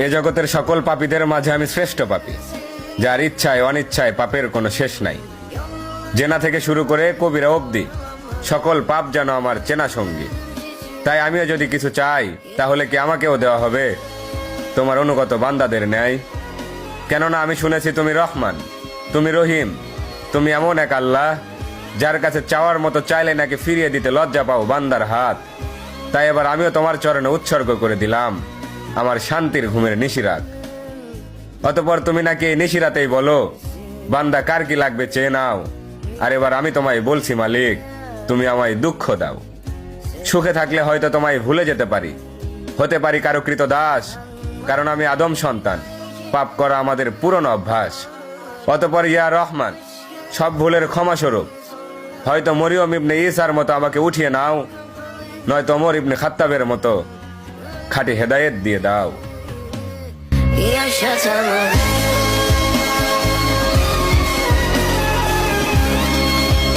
এ জগতের সকল পাপীদের মাঝে আমি শ্রেষ্ঠ পাপী, যার ইচ্ছায় অনিচ্ছায় পাপের কোনো শেষ নাই। জেনা থেকে শুরু করে কবিরা অবধি সকল পাপ যেন আমার চেনা সঙ্গী। তাই আমিও যদি কিছু চাই, তাহলে কি আমাকেও দেওয়া হবে তোমার অনুগত বান্দাদের ন্যায়? কেননা আমি শুনেছি তুমি রহমান, তুমি রহিম, তুমি এমন এক আল্লাহ যার কাছে চাওয়ার মতো চাইলে নাকি ফিরিয়ে দিতে লজ্জা পাও বান্দার হাত। তাই এবার আমিও তোমার চরণে উৎসর্গ করে দিলাম আমার শান্তির ঘুমের নিশিরাত। অতঃপর তুমি নাকি এই নিশিরাতেই বলো, বান্দা কার কি লাগবে চেয়ে নাও। আর এবার আমি তোমায় বলছি মালিক, তুমি আমায় দুঃখ দাও। সুখে থাকলে হয়তো তোমায় ভুলে যেতে পারি, হতে পারি কারো কৃত দাস, কারণ আমি আদম সন্তান, পাপ করা আমাদের পুরনো অভ্যাস। অতঃপর ইয়া রহমান, সব ভুলের ক্ষমাস্বরূপ হয়তো মরিয়ম ইবনে ঈসার মতো আমাকে উঠিয়ে নাও, নয়তো ওমর ইবনে খাত্তাবের মতো খাঁটি হেদায়েত দিয়ে দাও।